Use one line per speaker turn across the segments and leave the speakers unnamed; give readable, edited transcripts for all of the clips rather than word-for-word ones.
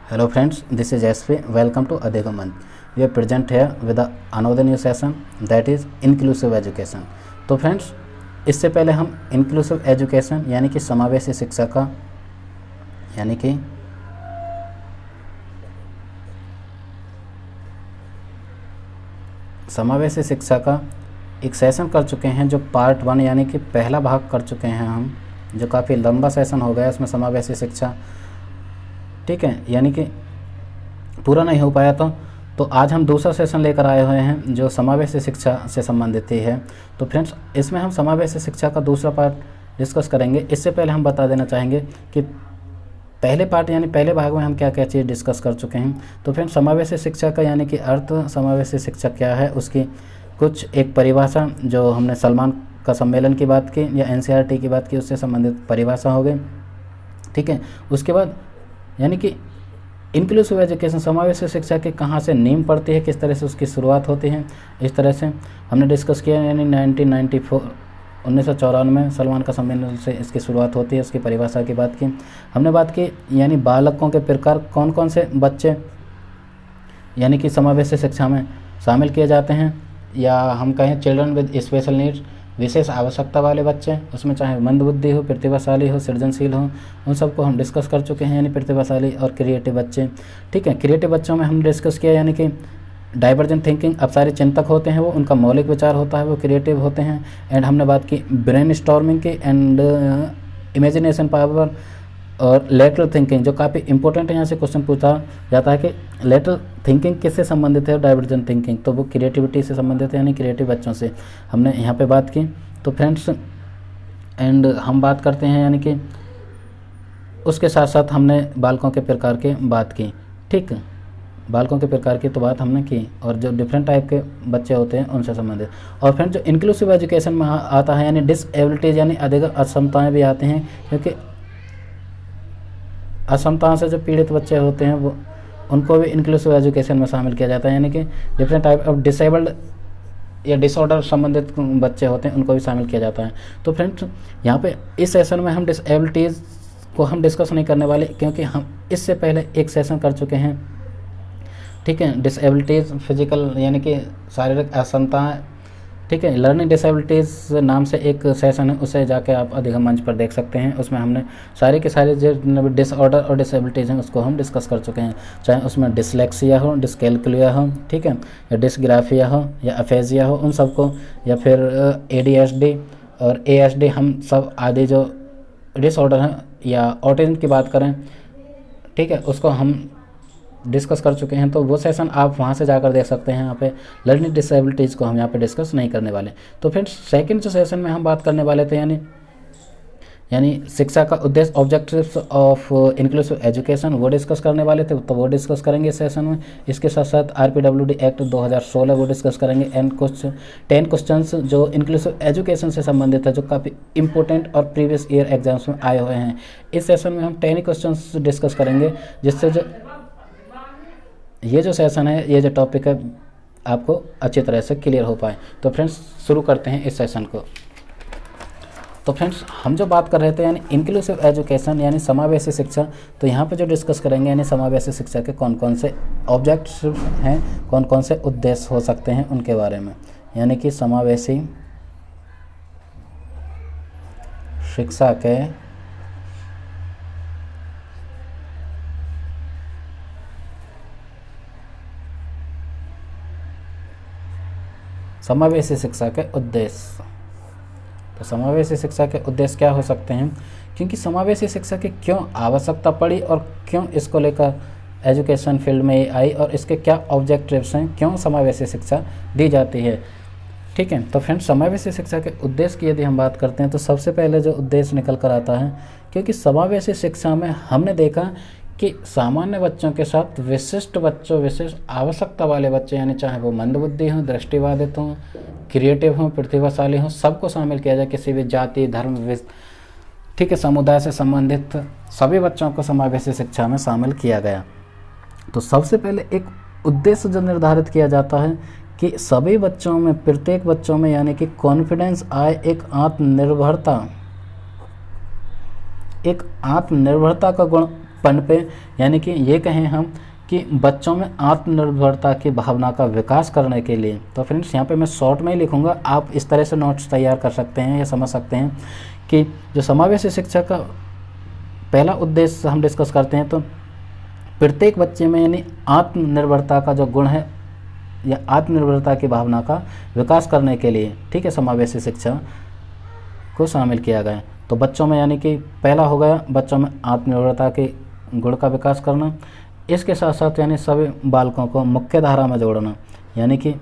Hello friends, this is SP. Welcome to Adhikaman. We are present here with another new session that is inclusive education. तो friends, इससे पहले हम inclusive education यानी कि समावेशी शिक्षा का समावेशी शिक्षा का एक सेशन कर चुके हैं, जो पार्ट 1 यानी कि पहला भाग कर चुके हैं हम, जो काफ़ी लंबा सेशन हो गया इसमें समावेशी शिक्षा, ठीक है, यानी कि पूरा नहीं हो पाया तो आज हम दूसरा सेशन लेकर आए हुए हैं जो समावेशी शिक्षा से संबंधित ही है। तो फ्रेंड्स, इसमें हम समावेशी शिक्षा का दूसरा पार्ट डिस्कस करेंगे। इससे पहले हम बता देना चाहेंगे कि पहले पार्ट यानी पहले भाग में हम क्या क्या चीज़ डिस्कस कर चुके हैं। तो फ्रेंड्स, समावेशी शिक्षा का यानी कि अर्थ, समावेशी शिक्षा क्या है, उसकी कुछ एक परिभाषा, जो हमने सलमान का सम्मेलन की बात की या NCERT की बात की, उससे संबंधित परिभाषा हो गई, ठीक है। उसके बाद यानी कि इंक्लूसिव एजुकेशन, समावेशी शिक्षा के कहाँ से नींव पड़ती है, किस तरह से उसकी शुरुआत होती है, इस तरह से हमने डिस्कस किया। यानी 1994 में सलमान का सम्मेलन से इसकी शुरुआत होती है, इसकी परिभाषा की बात की हमने। बात की यानी बालकों के प्रकार, कौन कौन से बच्चे यानी कि समावेशी शिक्षा में शामिल किए जाते हैं, या हम कहें चिल्ड्रन विद स्पेशल नीड्स, विशेष आवश्यकता वाले बच्चे, उसमें चाहे मंदबुद्धि हो, प्रतिभाशाली हो, सृजनशील हो, उन सबको हम डिस्कस कर चुके हैं, यानी प्रतिभाशाली और क्रिएटिव बच्चे, ठीक है। क्रिएटिव बच्चों में हम डिस्कस किया यानी कि डाइवर्जेंट थिंकिंग, अपसारी चिंतक होते हैं वो, उनका मौलिक विचार होता है, वो क्रिएटिव होते हैं। एंड हमने बात की ब्रेन स्टॉर्मिंग की एंड इमेजिनेशन पावर और लेटरल थिंकिंग, जो काफ़ी इंपॉर्टेंट है। यहाँ से क्वेश्चन पूछा जाता है कि लेटरल थिंकिंग किससे संबंधित है, डाइवर्जेंट थिंकिंग, तो वो क्रिएटिविटी से संबंधित है, यानी क्रिएटिव बच्चों से हमने यहाँ पे बात की। तो फ्रेंड्स, एंड हम बात करते हैं यानी कि उसके साथ साथ हमने बालकों के प्रकार की बात की, ठीक, बालकों के प्रकार की तो बात हमने की, और जो डिफरेंट टाइप के बच्चे होते हैं उनसे संबंधित। और फ्रेंड्स, जो इंक्लूसिव एजुकेशन में आता है यानी डिसएबिलिटीज़ यानी अधिक असमताएँ भी आती हैं, क्योंकि असमता से जो पीड़ित बच्चे होते हैं वो, उनको भी इंक्लूसिव एजुकेशन में शामिल किया जाता है, यानी कि डिफरेंट टाइप ऑफ डिसेबल्ड या डिसऑर्डर संबंधित बच्चे होते हैं, उनको भी शामिल किया जाता है। तो फ्रेंड्स, यहाँ पे इस सेशन में हम डिसेबिलिटीज़ को हम डिस्कस नहीं करने वाले, क्योंकि हम इससे पहले एक सेशन कर चुके हैं, ठीक है, डिसेबिलिटीज़ फिजिकल यानी कि शारीरिक असमताएँ, ठीक है। लर्निंग डिसेबिलिटीज़ नाम से एक सेशन है, उसे जाके आप अधिगम मंच पर देख सकते हैं। उसमें हमने सारे के सारे जो डिसऑर्डर और डिसेबिलिटीज़ हैं उसको हम डिस्कस कर चुके हैं, चाहे उसमें डिसलेक्सिया हो, डिसकैलकुलिया हो, ठीक है, या डिसग्राफिया हो, या अफेजिया हो, उन सबको, या फिर ADHD और ASD, हम सब आदि जो डिसऑर्डर हैं, या ऑटिज्म की बात करें, ठीक है, उसको हम डिस्कस कर चुके हैं। तो वो सेशन आप वहाँ से जाकर देख सकते हैं। यहाँ पे लर्निंग डिसेबिलिटीज़ को हम यहाँ पे डिस्कस नहीं करने वाले। तो फ्रेंड्स, सेकंड जो सेशन में हम बात करने वाले थे यानी शिक्षा का उद्देश्य, ऑब्जेक्टिव्स ऑफ इंक्लूसिव एजुकेशन, वो डिस्कस करने वाले थे, तो वो डिस्कस करेंगे इस सेशन में। इसके साथ साथ RPWD एक्ट 2016 वो डिस्कस करेंगे। एंड 10 क्वेश्चंस जो इंक्लूसिव एजुकेशन से संबंधित है, जो काफ़ी इंपॉर्टेंट और प्रीवियस ईयर एग्जाम्स में आए हुए हैं। इस सेशन में हम 10 क्वेश्चंस डिस्कस करेंगे, जिससे जो ये जो सेशन है, ये जो टॉपिक है, आपको अच्छी तरह से क्लियर हो पाए। तो फ्रेंड्स, शुरू करते हैं इस सेशन को। तो फ्रेंड्स, हम जो बात कर रहे थे यानी इंक्लूसिव एजुकेशन यानी समावेशी शिक्षा, तो यहाँ पे जो डिस्कस करेंगे यानी समावेशी शिक्षा के कौन कौन से ऑब्जेक्ट्स हैं, कौन कौन से उद्देश्य हो सकते हैं, उनके बारे में। यानी कि समावेशी शिक्षा के समावेशी शिक्षा के उद्देश्य। तो समावेशी शिक्षा के उद्देश्य क्या हो सकते हैं, क्योंकि समावेशी शिक्षा की क्यों आवश्यकता पड़ी और क्यों इसको लेकर एजुकेशन फील्ड में आई, और इसके क्या ऑब्जेक्टिव्स हैं, क्यों समावेशी शिक्षा दी जाती है, ठीक है। तो फ्रेंड्स, समावेशी शिक्षा के उद्देश्य की यदि हम बात करते हैं, तो सबसे पहले जो उद्देश्य निकल कर आता है, क्योंकि समावेशी शिक्षा में हमने देखा कि सामान्य बच्चों के साथ विशिष्ट बच्चों, विशेष आवश्यकता वाले बच्चे, यानी चाहे वो मंदबुद्धि हों, दृष्टिबाधित हों, क्रिएटिव हों, प्रतिभाशाली हों, सबको शामिल किया जाए। किसी भी जाति, धर्म, ठीक है, समुदाय से संबंधित सभी बच्चों को समावेशी शिक्षा में शामिल किया गया। तो सबसे पहले एक उद्देश्य जो निर्धारित किया जाता है कि सभी बच्चों में, प्रत्येक बच्चों में यानी कि कॉन्फिडेंस आए, एक आत्मनिर्भरता का गुण पन पे, यानी कि ये कहें हम कि बच्चों में आत्मनिर्भरता की भावना का विकास करने के लिए। तो फ्रेंड्स यहाँ पे मैं शॉर्ट में ही लिखूँगा, आप इस तरह से नोट्स तैयार कर सकते हैं या समझ सकते हैं कि जो समावेशी शिक्षा का पहला उद्देश्य हम डिस्कस करते हैं, तो प्रत्येक बच्चे में यानी आत्मनिर्भरता का जो गुण है या आत्मनिर्भरता की भावना का विकास करने के लिए, ठीक है, समावेशी शिक्षा को शामिल किया गया है। तो बच्चों में यानी कि पहला हो गया बच्चों में आत्मनिर्भरता के गुण का विकास करना। इसके साथ साथ यानी सभी बालकों को मुख्य धारा में जोड़ना, यानी कि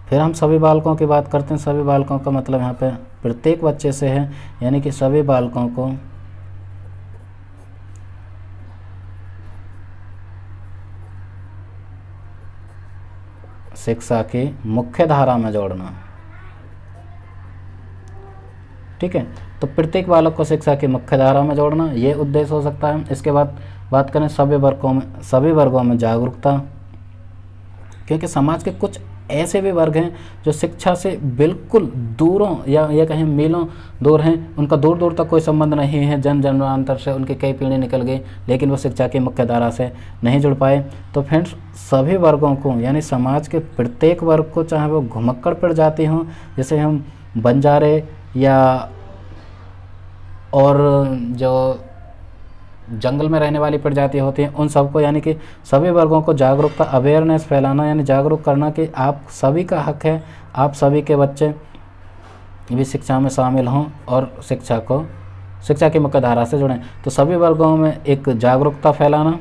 फिर हम सभी बालकों की बात करते हैं। सभी बालकों का मतलब यहाँ पे प्रत्येक बच्चे से है, यानी कि सभी बालकों को शिक्षा की मुख्य धारा में जोड़ना, ठीक है। तो प्रत्येक बालक को शिक्षा की मुख्य धारा में जोड़ना ये उद्देश्य हो सकता है। इसके बाद बात करें सभी वर्गों में जागरूकता, क्योंकि समाज के कुछ ऐसे भी वर्ग हैं जो शिक्षा से बिल्कुल दूरों या ये कहें मीलों दूर हैं, उनका दूर दूर तक कोई संबंध नहीं है, जन्मांतर से उनकी कई पीढ़ी निकल गई, लेकिन वो शिक्षा की मुख्य धारा से नहीं जुड़ पाए। तो फ्रेंड्स सभी वर्गों को यानी समाज के प्रत्येक वर्ग को, चाहे वो घुमक्कड़ प्रजाति हों, जैसे हम बंजारे या और जो जंगल में रहने वाली प्रजाति होती हैं, उन सबको यानी कि सभी वर्गों को जागरूकता, अवेयरनेस फैलाना, यानी जागरूक करना कि आप सभी का हक है, आप सभी के बच्चे भी शिक्षा में शामिल हों और शिक्षा की मुख्य धारा से जुड़ें। तो सभी वर्गों में एक जागरूकता फैलाना,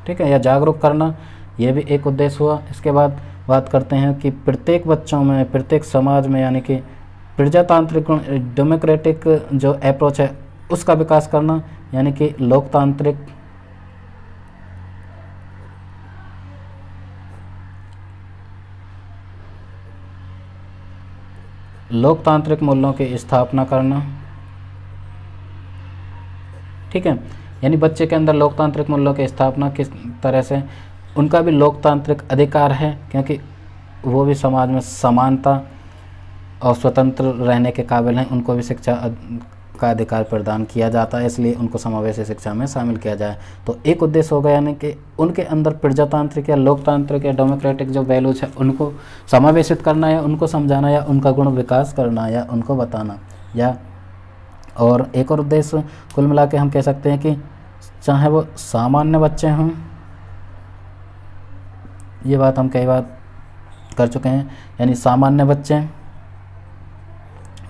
ठीक है, या जागरूक करना, ये भी एक उद्देश्य हुआ। इसके बाद बात करते हैं कि प्रत्येक बच्चों में, प्रत्येक समाज में यानी कि प्रजातांत्रिक डेमोक्रेटिक जो अप्रोच है उसका विकास करना, यानी कि लोकतांत्रिक मूल्यों की स्थापना करना, ठीक है। यानी बच्चे के अंदर लोकतांत्रिक मूल्यों की स्थापना किस तरह से, उनका भी लोकतांत्रिक अधिकार है, क्योंकि वो भी समाज में समानता और स्वतंत्र रहने के काबिल हैं, उनको भी शिक्षा का अधिकार प्रदान किया जाता है, इसलिए उनको समावेशी शिक्षा में शामिल किया जाए। तो एक उद्देश्य होगा यानी कि उनके अंदर प्रजातांत्रिक या लोकतांत्रिक या डेमोक्रेटिक जो वैल्यूज है उनको समावेशित करना या उनको समझाना या उनका गुण विकास करना या उनको बताना। या और एक और उद्देश्य कुल मिला के हम कह सकते हैं कि चाहे वो सामान्य बच्चे हों, ये बात हम कई बार कर चुके हैं, यानी सामान्य बच्चे,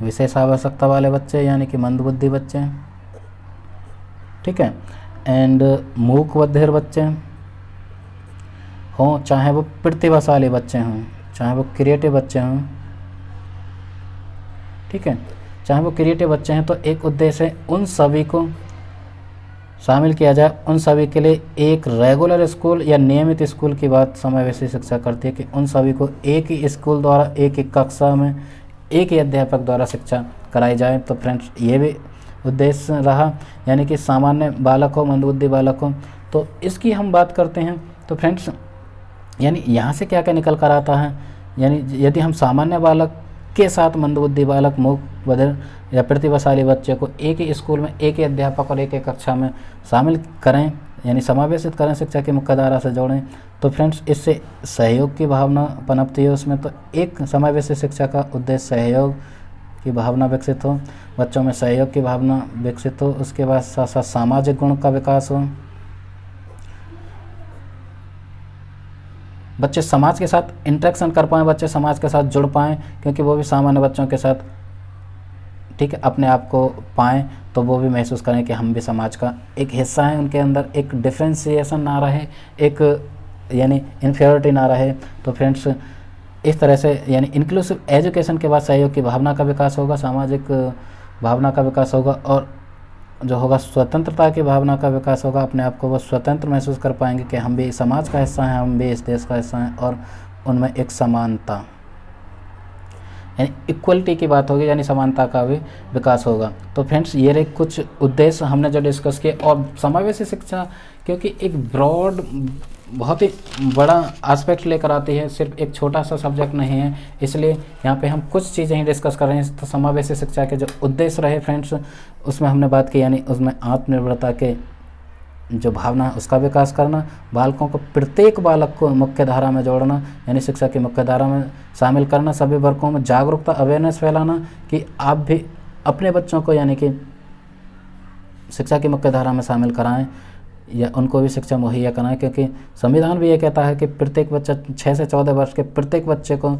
विशेष आवश्यकता वाले बच्चे यानी कि मंदबुद्धि बच्चे, ठीक है, एंड मूक बधिर बच्चे हों, चाहे वो प्रतिभाशाली बच्चे हों, चाहे वो क्रिएटिव बच्चे हों, ठीक है, चाहे वो क्रिएटिव बच्चे हैं। तो एक उद्देश्य है उन सभी को शामिल किया जाए, उन सभी के लिए एक रेगुलर स्कूल या नियमित स्कूल की बात समावेशी शिक्षा करती है कि उन सभी को एक ही स्कूल द्वारा, एक ही कक्षा में, एक ही अध्यापक द्वारा शिक्षा कराई जाए। तो फ्रेंड्स ये भी उद्देश्य रहा, यानी कि सामान्य बालक हो, मंदबुद्धि बालक हो। तो इसकी हम बात करते हैं तो फ्रेंड्स यानी यहाँ से क्या क्या निकल कर आता है, यानी यदि हम सामान्य बालक के साथ मंदबुद्धि बालक, मूक बधिर या प्रतिभाशाली बच्चे को एक ही स्कूल में, एक ही अध्यापक और एक ही कक्षा में शामिल करें, यानी समावेशित करें, शिक्षा की मुख्य धारा से जोड़ें, तो फ्रेंड्स इससे सहयोग की भावना पनपती है उसमें। तो एक समावेशी शिक्षा का उद्देश्य सहयोग की भावना विकसित हो, बच्चों में सहयोग की भावना विकसित हो, उसके बाद साथ साथ सामाजिक गुण का विकास हो, बच्चे समाज के साथ इंटरेक्शन कर पाएँ, बच्चे समाज के साथ जुड़ पाएँ, क्योंकि वो भी सामान्य बच्चों के साथ, ठीक है, अपने आप को पाएँ, तो वो भी महसूस करें कि हम भी समाज का एक हिस्सा हैं, उनके अंदर एक डिफ्रेंशिएशन ना रहे, एक यानी इन्फीरियरिटी ना रहे। तो फ्रेंड्स इस तरह से यानी इंक्लूसिव एजुकेशन के बाद सहयोग की भावना का विकास होगा, सामाजिक भावना का विकास होगा, और जो होगा स्वतंत्रता की भावना का विकास होगा। अपने आप को वो स्वतंत्र महसूस कर पाएंगे कि हम भी समाज का हिस्सा हैं, हम भी इस देश का हिस्सा हैं, और उनमें एक समानता यानी इक्वलिटी की बात होगी, यानी समानता का भी विकास होगा। तो फ्रेंड्स ये रहे कुछ उद्देश्य हमने जो डिस्कस किए। और समावेशी शिक्षा क्योंकि एक ब्रॉड बहुत ही बड़ा एस्पेक्ट लेकर आती है, सिर्फ एक छोटा सा सब्जेक्ट नहीं है। इसलिए यहाँ पे हम कुछ चीज़ें ही डिस्कस कर रहे हैं। तो समावेशी शिक्षा के जो उद्देश्य रहे फ्रेंड्स, उसमें हमने बात की, यानी उसमें आत्मनिर्भरता के जो भावना है उसका विकास करना, बालकों को, प्रत्येक बालक को मुख्य धारा में जोड़ना, यानी शिक्षा की मुख्य धारा में शामिल करना, सभी वर्गों में जागरूकता, अवेयरनेस फैलाना कि आप भी अपने बच्चों को यानी कि शिक्षा की मुख्य धारा में शामिल कराएं या उनको भी शिक्षा मुहैया कराएं, क्योंकि संविधान भी ये कहता है कि प्रत्येक बच्चा 6 से 14 वर्ष के प्रत्येक बच्चे को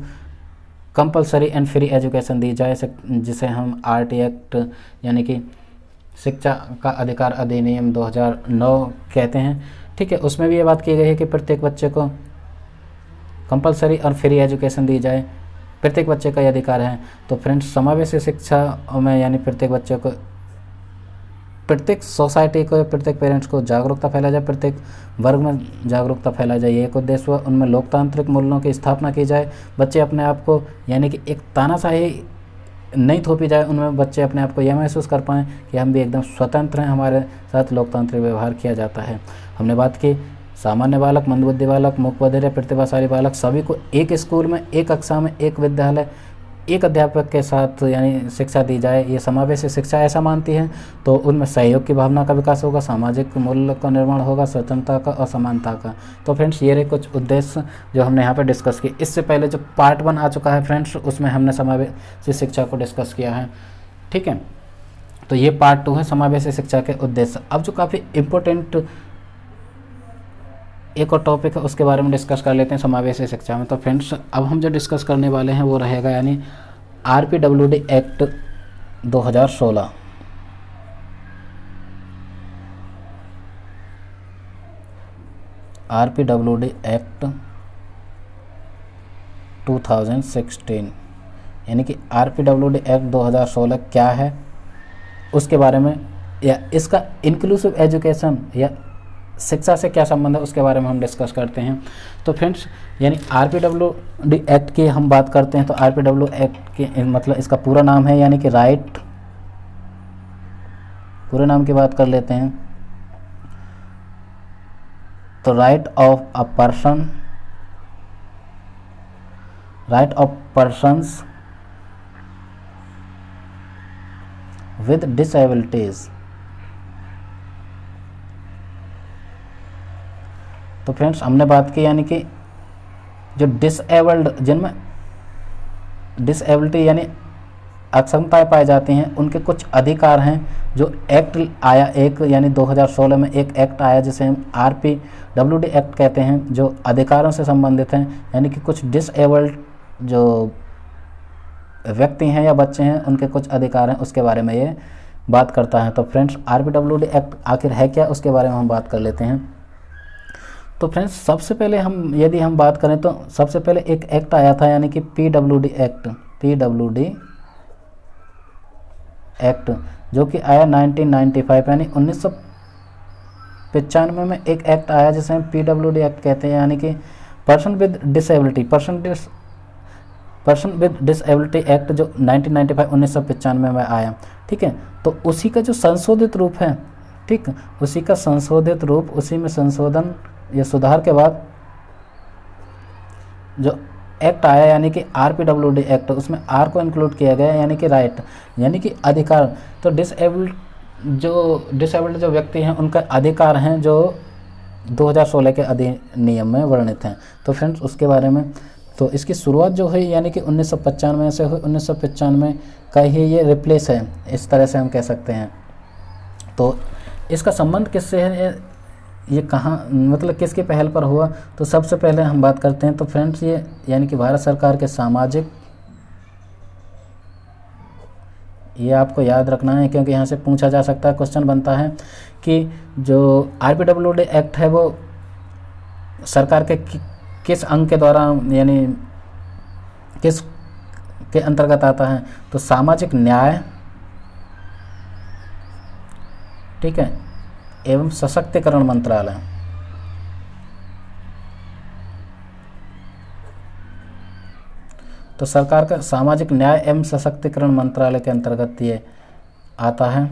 कंपलसरी एंड फ्री एजुकेशन दी जाए, जिसे हम RT एक्ट यानी कि शिक्षा का अधिकार अधिनियम 2009 कहते हैं। ठीक है, उसमें भी ये बात की गई है कि प्रत्येक बच्चे को कंपलसरी और फ्री एजुकेशन दी जाए, प्रत्येक बच्चे का ये अधिकार है। तो फ्रेंड्स, समावेशी शिक्षा में यानी प्रत्येक बच्चे को, प्रत्येक सोसाइटी को, प्रत्येक पेरेंट्स को जागरूकता फैलाई जाए, प्रत्येक वर्ग में जागरूकता फैलाई जाए, ये एक उद्देश्य हुआ। उनमें लोकतांत्रिक मूल्यों की स्थापना की जाए, बच्चे अपने आप को यानी कि एक तानाशाही नहीं थोपी जाए, उनमें बच्चे अपने आप को यह महसूस कर पाएँ कि हम भी एकदम स्वतंत्र हैं, हमारे साथ लोकतांत्रिक व्यवहार किया जाता है। हमने बात की सामान्य बालक, मंदबुद्धि बालक, मूक बधिर, प्रतिभाशाली बालक, सभी को एक स्कूल में, एक कक्षा में, एक विद्यालय, एक अध्यापक के साथ यानी शिक्षा दी जाए, ये समावेशी शिक्षा ऐसा मानती है। तो उनमें सहयोग की भावना का विकास होगा, सामाजिक मूल्य का निर्माण होगा, स्वतंत्रता का और समानता का। तो फ्रेंड्स, ये रहे कुछ उद्देश्य जो हमने यहाँ पे डिस्कस किए। इससे पहले जो पार्ट 1 आ चुका है फ्रेंड्स, उसमें हमने समावेशी शिक्षा को डिस्कस किया है। ठीक है, तो ये पार्ट 2 है समावेशी शिक्षा के उद्देश्य। अब जो काफ़ी इम्पोर्टेंट एक और टॉपिक है उसके बारे में डिस्कस कर लेते हैं समावेशी शिक्षा में। तो फ्रेंड्स, अब हम जो डिस्कस करने वाले हैं वो रहेगा यानी RPWD एक्ट 2016। RPWD एक्ट 2016 यानी कि RPWD एक्ट 2016 क्या है उसके बारे में, या इसका इंक्लूसिव एजुकेशन या शिक्षा से क्या संबंध है उसके बारे में हम डिस्कस करते हैं। तो फ्रेंड्स, यानी RPWD एक्ट की हम बात करते हैं तो RPWD एक्ट के मतलब इसका पूरा नाम है यानी कि राइट, पूरे नाम की बात कर लेते हैं तो right of a person, right of persons with disabilities. तो फ्रेंड्स, हमने बात की यानी कि जो डिसेबल्ड, जिनमें डिसेबिलिटी यानी अक्षमताएं पाई जाती हैं, उनके कुछ अधिकार हैं। जो एक्ट आया एक यानी 2016 में एक एक्ट आया जिसे हम RPWD एक्ट कहते हैं, जो अधिकारों से संबंधित हैं, यानी कि कुछ डिसेबल्ड जो व्यक्ति हैं या बच्चे हैं उनके कुछ अधिकार हैं, उसके बारे में ये बात करता है। तो फ्रेंड्स, RPWD एक्ट आखिर है क्या उसके बारे में हम बात कर लेते हैं। तो फ्रेंड्स, सबसे पहले यदि हम बात करें तो सबसे पहले एक एक्ट आया था यानी कि PWD एक्ट, PWD एक्ट जो कि आया 1995 यानी 1995 में एक एक्ट आया जिसे हम PWD एक्ट कहते हैं, यानी कि person with disability, person with disability act जो 1995 में आया। ठीक है, तो उसी का जो संशोधित रूप है, ठीक, उसी का संशोधित रूप, उसी में संशोधन या सुधार के बाद जो एक्ट आया यानी कि RPWD एक्ट, उसमें R को इंक्लूड किया गया यानी कि राइट यानी कि अधिकार। तो डिसेबल्ड जो व्यक्ति हैं उनका अधिकार हैं जो 2016 के अधिनियम में वर्णित हैं। तो फ्रेंड्स, उसके बारे में, तो इसकी शुरुआत जो हुई यानी कि 1995 से हुई, 1995 का ही ये रिप्लेस है, इस तरह से हम कह सकते हैं। तो इसका संबंध किससे है, ये कहाँ मतलब किसकी पहल पर हुआ, तो सबसे पहले हम बात करते हैं तो फ्रेंड्स ये यानी कि भारत सरकार के सामाजिक, ये आपको याद रखना है क्योंकि यहाँ से पूछा जा सकता है, क्वेश्चन बनता है कि जो RPWD एक्ट है वो सरकार के किस अंग के द्वारा यानी किस के अंतर्गत आता है, तो सामाजिक न्याय, ठीक है, एवं सशक्तिकरण मंत्रालय। तो सरकार का सामाजिक न्याय एवं सशक्तिकरण मंत्रालय के अंतर्गत ये आता है।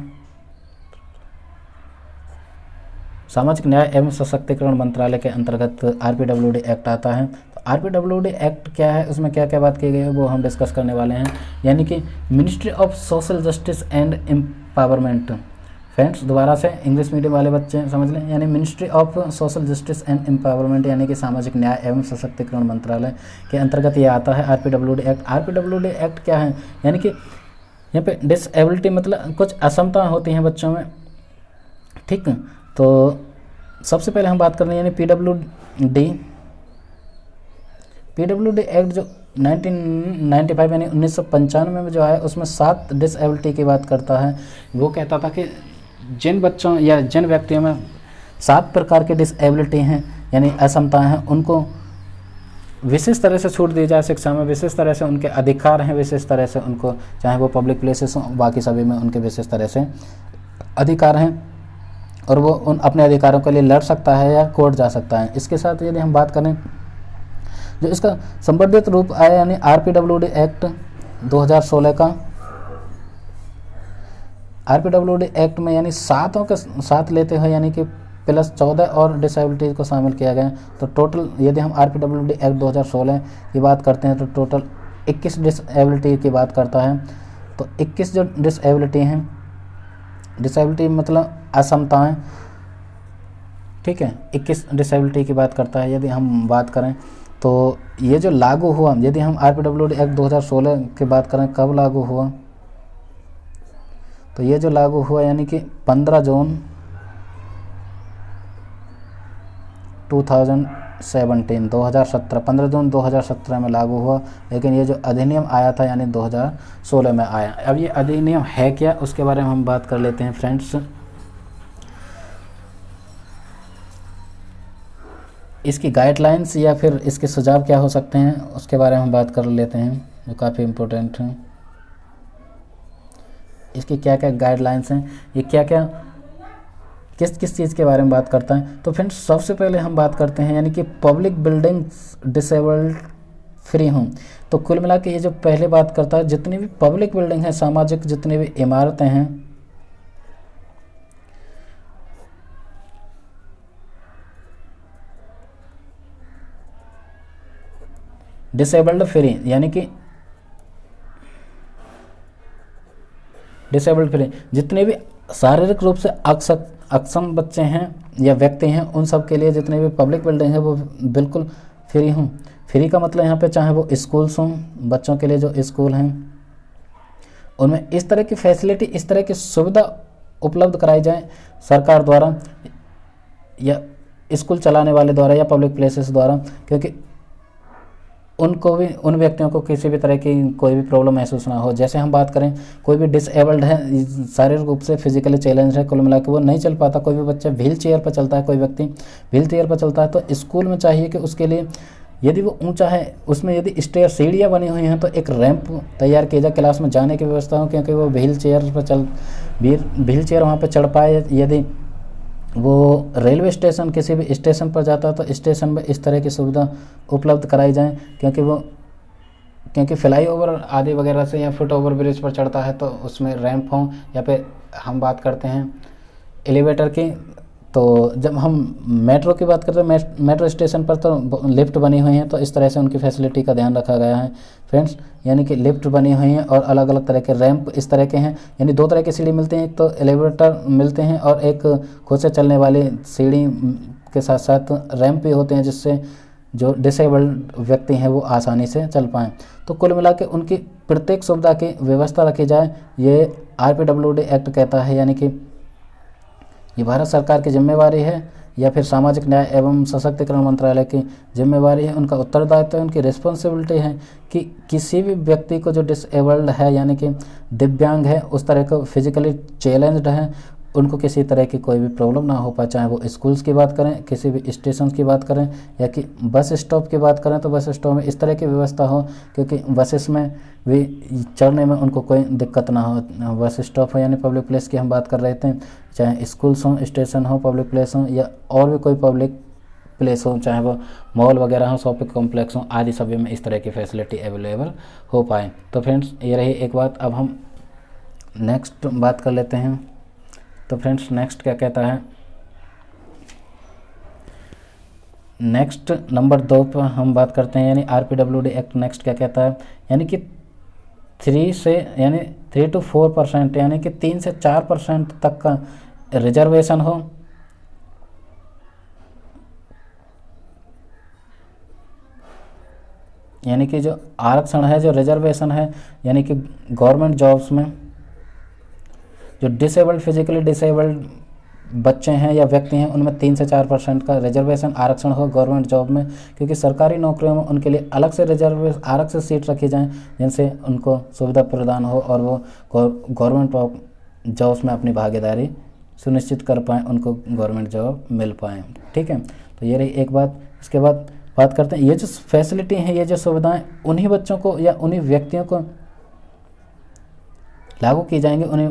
सामाजिक न्याय एवं सशक्तिकरण मंत्रालय के अंतर्गत RPWD एक्ट आता है। तो RPWD एक्ट क्या है, उसमें क्या क्या बात की गई है वो हम डिस्कस करने वाले हैं, यानी कि ministry of social justice and empowerment. Friends दोबारा से इंग्लिश मीडियम वाले बच्चे समझ लें, यानी ministry of social justice and empowerment यानी कि सामाजिक न्याय एवं सशक्तिकरण मंत्रालय के अंतर्गत ये आता है RPWD एक्ट। RPWD एक्ट क्या है, यानी कि यहाँ पे डिसेबिलिटी मतलब कुछ असमता होती हैं बच्चों में, ठीक। तो सबसे पहले हम बात कर रहे हैं यानी PWD एक्ट जो 1995 यानी 1995 में जो है उसमें 7 डिसेबिलिटी की बात करता है। वो कहता था कि जिन बच्चों या जिन व्यक्तियों में 7 प्रकार की डिसेबिलिटी हैं यानी असमता हैं, उनको विशेष तरह से छूट दी जाए शिक्षा में, विशेष तरह से उनके अधिकार हैं, विशेष तरह से उनको चाहे वो पब्लिक प्लेसेस हों बाकी सभी में उनके विशेष तरह से अधिकार हैं और वो उन अपने अधिकारों के लिए लड़ सकता है या कोर्ट जा सकता है। इसके साथ यदि हम बात करें जो इसका संवर्धित रूप आया यानी RPWD एक्ट 2016 का, RPWD एक्ट में यानी 7 के साथ लेते हैं यानी कि प्लस 14 और डिसेबिलिटी को शामिल किया गया। तो टोटल यदि हम RPWD एक्ट 2016 की बात करते हैं तो टोटल 21 डिसेबिलिटी की बात करता है। तो 21 जो डिसेबिलिटी हैं, डिसेबिलिटी मतलब असमताएं, ठीक है, 21 डिसेबिलिटी की बात करता है। यदि हम बात करें तो ये जो लागू हुआ, यदि हम RPWD एक्ट 2016 की बात करें कब लागू हुआ, तो ये जो लागू हुआ यानी कि 15 जून 2017 15 जून 2017 में लागू हुआ। लेकिन ये जो अधिनियम आया था यानी 2016 में आया। अब ये अधिनियम है क्या, उसके बारे में हम बात कर लेते हैं फ्रेंड्स। इसकी गाइडलाइंस या फिर इसके सुझाव क्या हो सकते हैं उसके बारे में हम बात कर लेते हैं, जो काफ़ी इम्पोर्टेंट है। इसकी क्या क्या गाइडलाइंस हैं, ये क्या क्या किस किस चीज़ के बारे में बात करता है। तो फ्रेंड्स सबसे पहले हम बात करते हैं यानी कि पब्लिक बिल्डिंग्स डिसेबल्ड फ्री हों। तो कुल मिला के ये जो पहले बात करता है जितनी भी पब्लिक बिल्डिंग है, सामाजिक जितनी भी इमारतें हैं, डिसेबल्ड फ्री यानी कि डिसेबल्ड फ्री जितने भी शारीरिक रूप से अक्षम बच्चे हैं या व्यक्ति हैं उन सब के लिए जितने भी पब्लिक बिल्डिंग है वो बिल्कुल फ्री हों। फ्री का मतलब यहाँ पे चाहे वो स्कूल्स हों, बच्चों के लिए जो स्कूल हैं उनमें इस तरह की फैसिलिटी, इस तरह की सुविधा उपलब्ध कराई जाए सरकार द्वारा या स्कूल चलाने वाले द्वारा या पब्लिक प्लेसेस द्वारा, क्योंकि उनको भी, उन व्यक्तियों को किसी भी तरह की कोई भी प्रॉब्लम महसूस ना हो। जैसे हम बात करें कोई भी डिसेबल्ड है, शारीरिक रूप से फिजिकली चैलेंज है, कुल मिला के वो नहीं चल पाता, कोई भी बच्चा व्हील चेयर पर चलता है, कोई व्यक्ति व्हील चेयर पर चलता है, तो स्कूल में चाहिए कि उसके लिए यदि वो ऊंचा है उसमें यदि स्टेयर सीढ़ियाँ बनी हुई हैं तो एक रैंप तैयार किया जाए, क्लास में जाने की व्यवस्था हो, क्योंकि वो व्हील चेयर वहाँ पर चढ़ पाए। यदि वो रेलवे स्टेशन किसी भी स्टेशन पर जाता है तो स्टेशन में इस तरह की सुविधा उपलब्ध कराई जाए, क्योंकि फ्लाईओवर आदि वगैरह से या फुट ओवर ब्रिज पर चढ़ता है तो उसमें रैंप हो, या फिर हम बात करते हैं एलिवेटर की। तो जब हम मेट्रो की बात करते हैं मेट्रो स्टेशन पर तो लिफ्ट बनी हुई हैं, तो इस तरह से उनकी फैसिलिटी का ध्यान रखा गया है फ्रेंड्स, यानी कि लिफ्ट बनी हुई हैं और अलग अलग तरह के रैंप इस तरह के हैं, यानी 2 तरह की सीढ़ी मिलती हैं, एक तो एलिवेटर मिलते हैं और एक खुद से चलने वाली सीढ़ी के साथ साथ रैंप भी होते हैं जिससे जो डिसेबल्ड व्यक्ति हैं वो आसानी से चल पाएँ। तो कुल मिला के उनकी प्रत्येक सुविधा की व्यवस्था रखी जाए, ये RPWD एक्ट कहता है, यानी कि ये भारत सरकार की जिम्मेवारी है या फिर सामाजिक न्याय एवं सशक्तिकरण मंत्रालय की जिम्मेवारी है, उनका उत्तरदायित्व है, उनकी रिस्पॉन्सिबिलिटी है कि किसी भी व्यक्ति को जो डिसेबल्ड है यानी कि दिव्यांग है, उस तरह को फिजिकली चैलेंज्ड है, उनको किसी तरह की कोई भी प्रॉब्लम ना हो पाए, चाहे वो स्कूल्स की बात करें, किसी भी स्टेशन की बात करें या कि बस स्टॉप की बात करें तो बस स्टॉप में इस तरह की व्यवस्था हो क्योंकि बसेस में भी चढ़ने में उनको कोई दिक्कत ना हो। बस स्टॉप हो यानी पब्लिक प्लेस की हम बात कर रहे थे, चाहे स्कूल्स हों, स्टेशन हो, पब्लिक प्लेस हो या और भी कोई पब्लिक प्लेस हो, चाहे वो मॉल वगैरह हो, शॉपिंग कॉम्प्लेक्स हो, आदि सभी में इस तरह की फैसिलिटी अवेलेबल हो पाए। तो फ्रेंड्स ये रही एक बात। अब हम नेक्स्ट बात कर लेते हैं। तो फ्रेंड्स नेक्स्ट क्या कहता है, नेक्स्ट नंबर 2 पर हम बात करते हैं, यानी RPWD एक्ट नेक्स्ट क्या कहता है, यानी कि 3 to 4%, यानी कि 3 से 4% तक का रिजर्वेशन हो, यानी कि जो आरक्षण है, जो रिजर्वेशन है, यानी कि गवर्नमेंट जॉब्स में जो डिसेबल्ड, फिजिकली डिसेबल्ड बच्चे हैं या व्यक्ति हैं, उनमें 3 से 4% का रिजर्वेशन आरक्षण हो गवर्नमेंट जॉब में, क्योंकि सरकारी नौकरियों में उनके लिए अलग से आरक्षित सीट रखी जाएं, जिनसे उनको सुविधा प्रदान हो और वो गवर्नमेंट जॉब्स में अपनी भागीदारी सुनिश्चित कर पाएँ, उनको गवर्नमेंट जॉब मिल पाएँ। ठीक है, तो ये रही एक बात। इसके बाद बात करते हैं, ये जो फैसिलिटी हैं, ये जो सुविधाएं उन्हीं बच्चों को या उन्हीं व्यक्तियों को लागू की जाएंगे, उन्हीं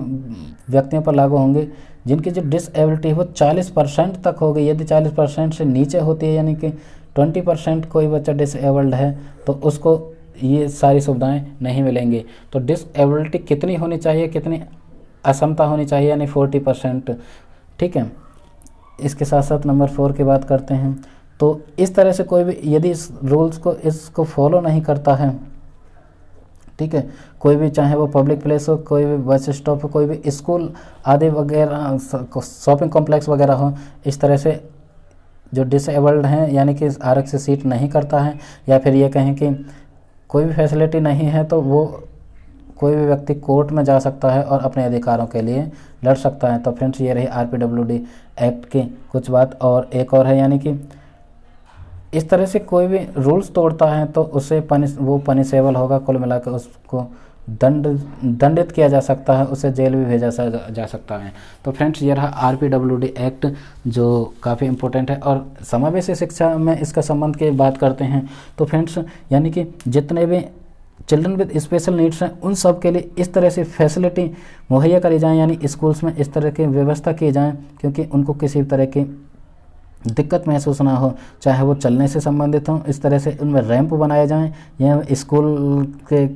व्यक्तियों पर लागू होंगे जिनकी जो डिसेबिलिटी है वो 40% तक हो गई। यदि 40% से नीचे होती है, यानी कि 20% कोई बच्चा डिसेबल्ड है, तो उसको ये सारी सुविधाएं नहीं मिलेंगी। तो डिसेबिलिटी कितनी होनी चाहिए, कितनी असमता होनी चाहिए, यानी 40%। ठीक है, इसके साथ साथ नंबर 4 की बात करते हैं। तो इस तरह से कोई भी यदि इस रूल्स को इसको फॉलो नहीं करता है, ठीक है, कोई भी, चाहे वो पब्लिक प्लेस हो, कोई भी बस स्टॉप हो, कोई भी स्कूल आदि वगैरह, शॉपिंग कॉम्प्लेक्स वगैरह हो, इस तरह से जो डिसेबल्ड हैं यानी कि आरक्षित सीट नहीं करता है, या फिर ये कहें कि कोई भी फैसिलिटी नहीं है, तो वो कोई भी व्यक्ति कोर्ट में जा सकता है और अपने अधिकारों के लिए लड़ सकता है। तो फ्रेंड्स, ये रही RPWD एक्ट की कुछ बात। और एक और है, यानी कि इस तरह से कोई भी रूल्स तोड़ता है तो उसे पनिशेबल होगा, कुल मिलाकर उसको दंडित किया जा सकता है, उसे जेल भी भेजा जा सकता है। तो फ्रेंड्स, ये रहा RPWD एक्ट, जो काफ़ी इंपॉर्टेंट है। और समावेशी शिक्षा में इसका संबंध की बात करते हैं तो फ्रेंड्स, यानी कि जितने भी चिल्ड्रन विद स्पेशल नीड्स हैं, उन सब के लिए इस तरह से फैसिलिटी मुहैया करी जाए, यानी स्कूल्स में इस तरह की व्यवस्था की जाए, क्योंकि उनको किसी तरह की दिक्कत महसूस ना हो, चाहे वो चलने से संबंधित हों, इस तरह से उनमें रैंप बनाए जाएं, या स्कूल के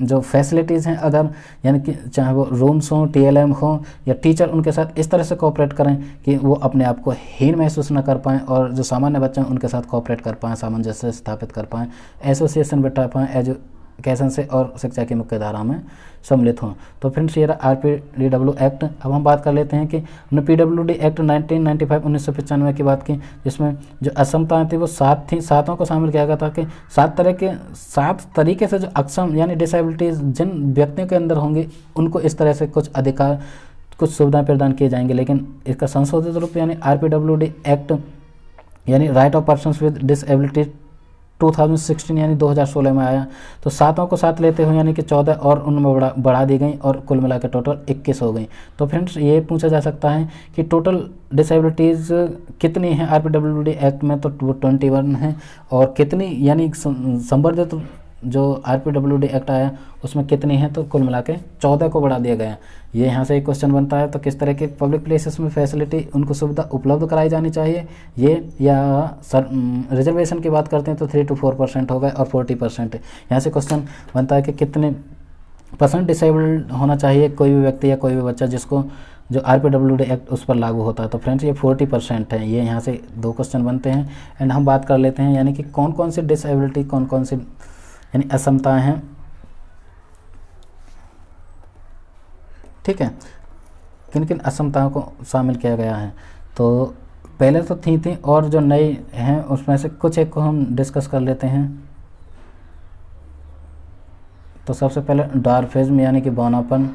जो फैसिलिटीज़ हैं अदर, यानी कि चाहे वो रूम्स हों, TLM हों, या टीचर उनके साथ इस तरह से कोऑपरेट करें कि वो अपने आप को हीन महसूस न कर पाएँ, और जो सामान्य बच्चे हैं उनके साथ कोऑपरेट कर पाएँ, सामंजस्य स्थापित कर पाएँ, एसोसिएशन बैठा पाएँ, एजुकेशन से और शिक्षा की मुख्य धारा में सम्मिलित हों। तो फ्रेंड्स, ये रहा RPWD एक्ट। अब हम बात कर लेते हैं कि हमने PWD एक्ट 1995 की बात की, जिसमें जो असमताएं थी वो 7 थी, 7 को शामिल किया गया था कि 7 तरीके से जो अक्षम यानी डिसेबिलिटीज़ जिन व्यक्तियों के अंदर होंगी, उनको इस तरह से कुछ अधिकार, कुछ सुविधाएं प्रदान किए जाएंगे। लेकिन इसका संशोधित रूप यानी RPWD एक्ट यानी right of persons with disability 2016 यानी 2016 में आया। तो 7 को साथ लेते हुए यानी कि 14 और उनमें बढ़ा दी गई, और कुल मिलाकर टोटल 21 हो गई। तो फ्रेंड्स, ये पूछा जा सकता है कि टोटल डिसेबिलिटीज़ कितनी हैं RPWD एक्ट में, तो वो 21 है, और कितनी यानी संवर्धित जो RPWD एक्ट आया उसमें कितनी है, तो कुल मिला के 14 को बढ़ा दिया गया। ये यहाँ से एक क्वेश्चन बनता है, तो किस तरह के पब्लिक प्लेसेस में फैसिलिटी उनको सुविधा उपलब्ध कराई जानी चाहिए, ये या रिजर्वेशन की बात करते हैं तो 3 to 4% हो गए, और 40% यहाँ से क्वेश्चन बनता है कि कितने % डिसेबल्ड होना चाहिए कोई भी व्यक्ति या कोई भी बच्चा जिसको जो RPWD एक्ट उस पर लागू होता है। तो फ्रेंड्स, ये 40% है। ये यहाँ से 2 क्वेश्चन बनते हैं। एंड हम बात कर लेते हैं, यानी कि कौन कौन सी डिसेबिलिटी, कौन कौन सी यानी असमताएं हैं, ठीक है, किन किन असमताओं को शामिल किया गया है। तो पहले तो थी और जो नई हैं उसमें से कुछ एक को हम डिस्कस कर लेते हैं। तो सबसे पहले डॉर्फिज्म यानी कि बौनापन।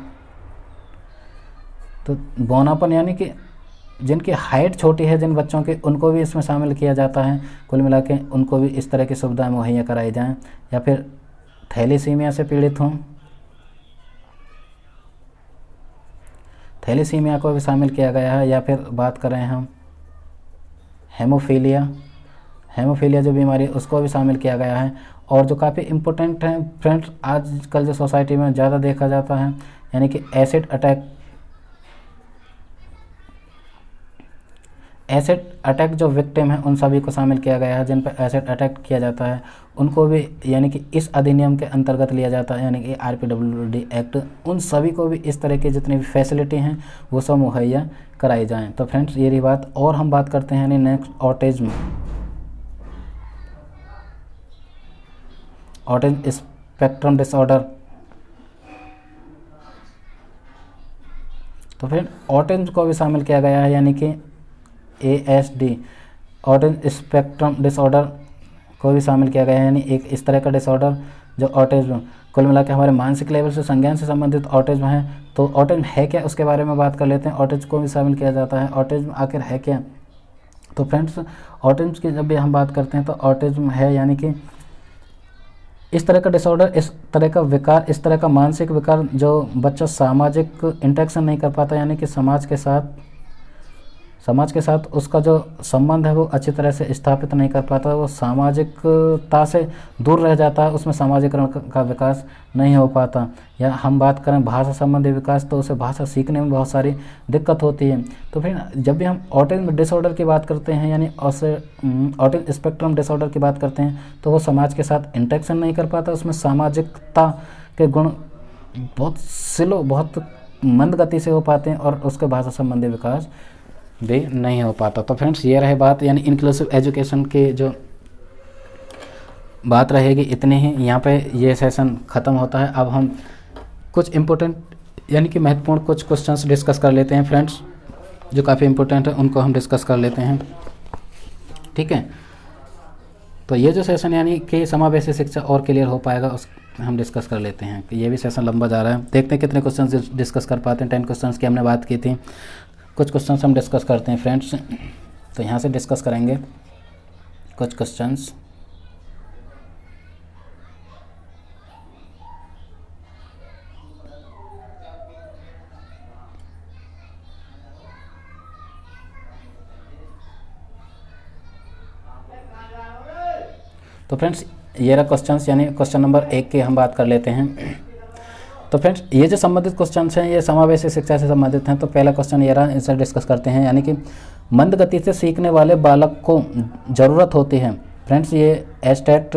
तो बौनापन यानी कि जिनकी हाइट छोटी है, जिन बच्चों की, उनको भी इसमें शामिल किया जाता है। कुल मिला के उनको भी इस तरह की सुविधाएं मुहैया कराई जाएं। या फिर थैलीसीमिया से पीड़ित हों, थैलीसीमिया को भी शामिल किया गया है। या फिर बात करें हम हेमोफीलिया, हेमोफीलिया जो बीमारी, उसको भी शामिल किया गया है। और जो काफ़ी इम्पोर्टेंट है फ्रेंड्स, आजकल जो सोसाइटी में ज़्यादा देखा जाता है, यानी कि एसिड अटैक जो विक्टिम है उन सभी को शामिल किया गया है। जिन पर एसिड अटैक किया जाता है उनको भी यानी कि इस अधिनियम के अंतर्गत लिया जाता है, यानी कि RPWD एक्ट उन सभी को भी इस तरह की जितनी भी फैसिलिटी हैं वो सब मुहैया कराई जाएं। तो फ्रेंड्स, ये रही बात। और हम बात करते हैं यानी next autism. Autism spectrum disorder. तो फिर ऑटिज्म को भी शामिल किया गया है, यानी कि ASD ऑटिज्म स्पेक्ट्रम डिसऑर्डर को भी शामिल किया गया है, यानी एक इस तरह का डिसऑर्डर जो ऑटिज्म कुल मिला के हमारे मानसिक लेवल से संज्ञान से संबंधित ऑटिज्म है। तो ऑटिज्म है क्या, उसके बारे में बात कर लेते हैं। ऑटिज्म को भी शामिल किया जाता है। ऑटिज्म आखिर है क्या? तो फ्रेंड्स ऑटिज्म की जब भी हम बात करते हैं तो ऑटिज्म है यानी कि इस तरह का डिसऑर्डर, इस तरह का विकार, इस तरह का मानसिक विकार जो बच्चा सामाजिक इंटरेक्शन नहीं कर पाता, यानी कि समाज के साथ उसका जो संबंध है वो अच्छी तरह से स्थापित नहीं कर पाता, वो सामाजिकता से दूर रह जाता है, उसमें सामाजिकरण का विकास नहीं हो पाता। या हम बात करें भाषा संबंधी विकास, तो उसे भाषा सीखने में बहुत सारी दिक्कत होती है। तो फिर जब भी हम ऑटिज्म डिसऑर्डर की बात करते हैं, यानी ऑटिज्म स्पेक्ट्रम डिसऑर्डर की बात करते हैं, तो वो समाज के साथ इंटरेक्शन नहीं कर पाता, उसमें सामाजिकता के गुण बहुत स्लो, बहुत मंद गति से हो पाते हैं और उसके भाषा संबंधी विकास भी नहीं हो पाता। तो फ्रेंड्स ये रहे बात, यानी इंक्लूसिव एजुकेशन की जो बात रहेगी इतनी ही, यहाँ पे ये सेशन ख़त्म होता है। अब हम कुछ इम्पोर्टेंट यानी कि महत्वपूर्ण कुछ क्वेश्चंस डिस्कस कर लेते हैं फ्रेंड्स, जो काफ़ी इम्पोर्टेंट है उनको हम डिस्कस कर लेते हैं, ठीक है। तो ये जो सेशन यानी कि समावेशी शिक्षा और क्लियर हो पाएगा, उस हम डिस्कस कर लेते हैं। ये भी सेशन लंबा जा रहा है, देखते हैं कितने क्वेश्चन डिस्कस कर पाते हैं। 10 क्वेश्चंस की हमने बात की थी, कुछ क्वेश्चंस हम डिस्कस करते हैं फ्रेंड्स। तो यहाँ से डिस्कस करेंगे कुछ क्वेश्चंस। तो फ्रेंड्स ये रहा क्वेश्चंस, यानी क्वेश्चन नंबर 1 की हम बात कर लेते हैं। तो फ्रेंड्स ये जो संबंधित क्वेश्चंस हैं ये समावेशी शिक्षा से संबंधित हैं। तो पहला क्वेश्चन ये रहा, इसे डिस्कस करते हैं। यानी कि मंद गति से सीखने वाले बालक को ज़रूरत होती है। फ्रेंड्स ये एस्टेट